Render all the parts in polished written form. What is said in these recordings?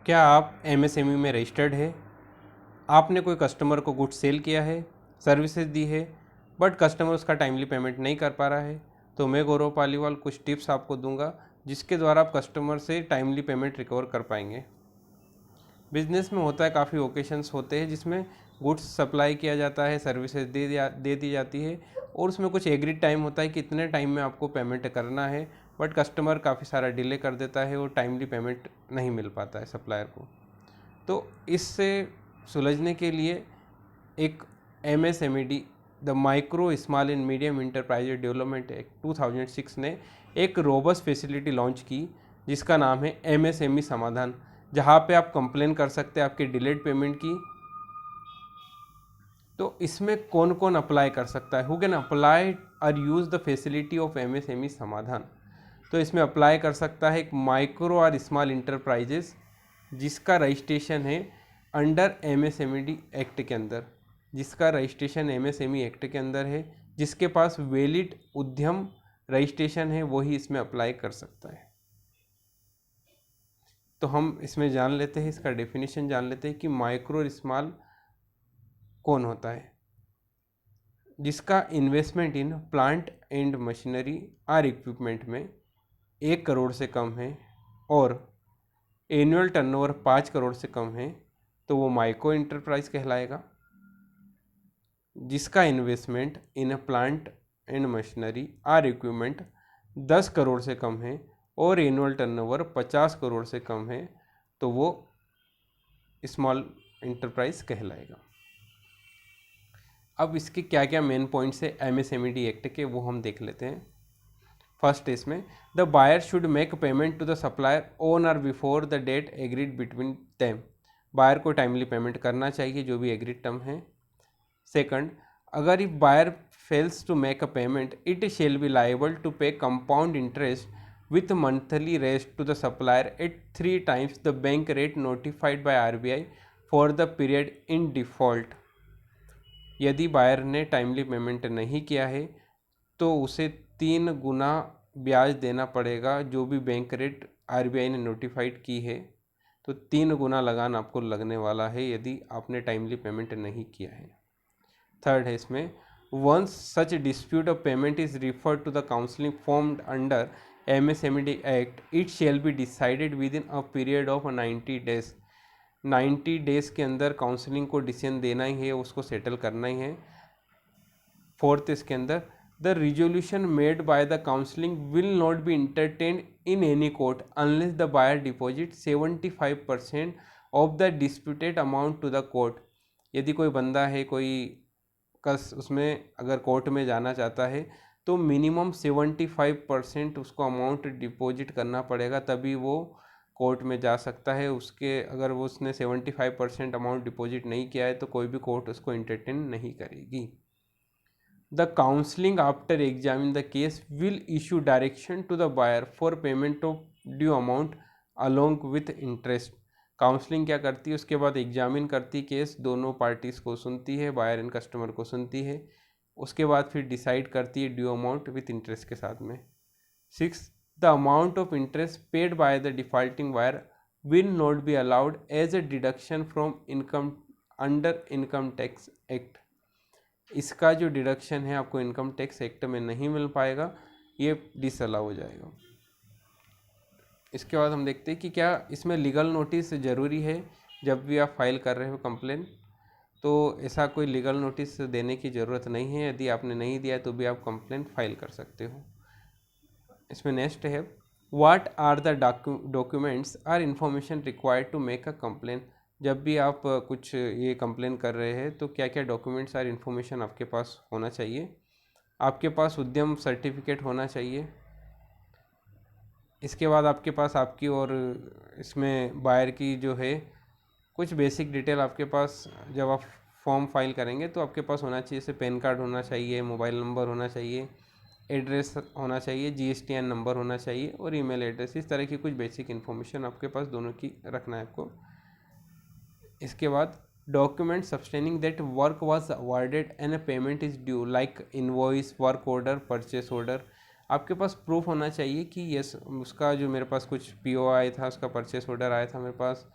क्या आप एमएसएमई में रजिस्टर्ड है? आपने कोई कस्टमर को गुड्स सेल किया है, सर्विसेज दी है, बट कस्टमर उसका टाइमली पेमेंट नहीं कर पा रहा है? तो मैं गौरव पालीवाल कुछ टिप्स आपको दूंगा जिसके द्वारा आप कस्टमर से टाइमली पेमेंट रिकवर कर पाएंगे। बिजनेस में होता है, काफ़ी ओकेशंस होते हैं जिसमें गुड्स सप्लाई किया जाता है, सर्विसेज दे दी जाती है और उसमें कुछ एग्रीड टाइम होता है कि इतने टाइम में आपको पेमेंट करना है, बट कस्टमर काफ़ी सारा डिले कर देता है और टाइमली पेमेंट नहीं मिल पाता है सप्लायर को। तो इससे सुलझने के लिए एक MSMED the micro small and medium enterprises development act 2006 ने एक रोबस्ट फैसिलिटी लॉन्च की जिसका नाम है MSME समाधान, जहाँ पे आप कंप्लेन कर सकते हैं आपके डिलेड पेमेंट की। तो इसमें कौन कौन अप्लाई कर सकता है? हु कैन अप्लाई और use the facility of MSME समाधान? तो इसमें अप्लाई कर सकता है एक माइक्रो और स्मॉल इंटरप्राइजेस जिसका रजिस्ट्रेशन है अंडर MSMED एक्ट के अंदर, जिसका रजिस्ट्रेशन MSME एक्ट के अंदर है, जिसके पास वैलिड उद्यम रजिस्ट्रेशन है, वही इसमें अप्लाई कर सकता है। तो हम इसमें जान लेते हैं, इसका डेफिनेशन जान लेते हैं कि माइक्रो और स्मॉल कौन होता है। जिसका investment in plant and machinery और इक्विपमेंट में 1 करोड़ से कम है और एनुअल टर्नओवर 5 करोड़ से कम है, तो वो माइक्रो इंटरप्राइज कहलाएगा। जिसका investment in plant and machinery और इक्विपमेंट 10 करोड़ से कम है और एनुअल टर्नओवर 50 करोड़ से कम है, तो वो स्मॉल इंटरप्राइज कहलाएगा। अब इसके क्या क्या मेन पॉइंट्स है MSMED एक्ट के, वो हम देख लेते हैं। फर्स्ट इसमें the buyer should make payment to the supplier on or before the date agreed between them. Buyer को टाइमली पेमेंट करना चाहिए जो भी एग्रीड टर्म है। सेकंड, अगर if buyer fails to make a payment it shall be liable to pay compound interest with monthly rates to the supplier at 3 times the bank rate notified by RBI for the period in default। यदि buyer ने timely payment नहीं किया है तो उसे 3 गुना ब्याज देना पड़ेगा, जो भी बैंक रेट RBI ने नोटिफाइड की है, तो 3 गुना लगान आपको लगने वाला है यदि आपने टाइमली पेमेंट नहीं किया है। थर्ड है इसमें, once such dispute of payment is referred to the counselling formed under MSMED act it shall be decided within a period of 90 days. 90 days के अंदर काउंसलिंग को डिसीजन देना ही है, उसको सेटल करना ही है। फोर्थ इसके अंदर, the resolution made by the counselling will not be entertained in any court unless the buyer deposit 75% of the disputed amount to the court. यदि कोई बंदा है, कोई कस उसमें अगर कोर्ट में जाना चाहता है तो मिनिमम 75% उसको अमाउंट डिपॉजिट करना पड़ेगा, तभी वो कोर्ट में जा सकता है। उसके अगर वो उसने 75% अमाउंट डिपॉजिट नहीं किया है तो कोई भी कोर्ट उसको इंटरटेन नहीं करेगी। The counselling after examine the case will issue direction to the buyer for payment of due amount along with interest. Counselling क्या करती है, उसके बाद एग्जामिन करती केस, दोनों पार्टीज़ को सुनती है, बायर एंड कस्टमर को सुनती है, उसके बाद फिर डिसाइड करती है ड्यू अमाउंट विथ इंटरेस्ट के साथ में। 6, the amount of interest paid by the defaulting buyer will not be allowed as a deduction from income under income tax act. इसका जो डिडक्शन है आपको इनकम टैक्स एक्ट में नहीं मिल पाएगा, ये डिसअलाउ हो जाएगा। इसके बाद हम देखते हैं कि क्या इसमें लीगल नोटिस ज़रूरी है जब भी आप फाइल कर रहे हो कंप्लेन। तो ऐसा कोई लीगल नोटिस देने की ज़रूरत नहीं है, यदि आपने नहीं दिया तो भी आप कंप्लेन फाइल कर सकते हो। इसमें नेक्स्ट है, what are the documents are information required to make a complain. जब भी आप कुछ ये कंप्लेन कर रहे हैं तो क्या क्या डॉक्यूमेंट्स आर इन्फॉर्मेशन आपके पास होना चाहिए। आपके पास उद्यम सर्टिफिकेट होना चाहिए। इसके बाद आपके पास आपकी और इसमें बायर की जो है कुछ बेसिक डिटेल आपके पास, जब आप फॉर्म फाइल करेंगे तो आपके पास होना चाहिए, जैसे पैन कार्ड होना चाहिए, मोबाइल नंबर होना चाहिए, एड्रेस होना चाहिए, GSTN नंबर होना चाहिए और ईमेल एड्रेस। इस तरह की कुछ बेसिक इन्फॉर्मेशन आपके पास दोनों की रखना है आपको। इसके बाद document substantiating that work was awarded and a payment is due like invoice, work order, purchase order. आपके पास प्रूफ होना चाहिए कि यस उसका जो मेरे पास कुछ PO आया था, उसका परचेस ऑर्डर आया था मेरे पास,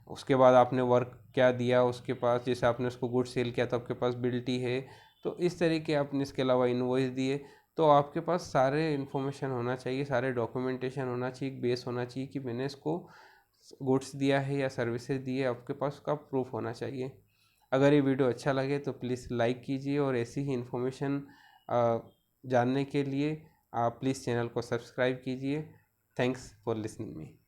उसके बाद आपने वर्क क्या दिया उसके पास, जैसे आपने उसको गुड सेल किया तो आपके पास बिल टी है, तो इस तरीके आपने इसके अलावा इनवॉइस दिए, तो आपके पास सारे इन्फॉर्मेशन होना चाहिए, सारे डॉक्यूमेंटेशन होना चाहिए, एक बेस होना चाहिए कि मैंने इसको गुड्स दिया है या सर्विसेज दी है, आपके पास उसका प्रूफ होना चाहिए। अगर ये वीडियो अच्छा लगे तो प्लीज़ लाइक कीजिए और ऐसी ही इन्फॉर्मेशन जानने के लिए आप प्लीज़ चैनल को सब्सक्राइब कीजिए। Thanks for listening me.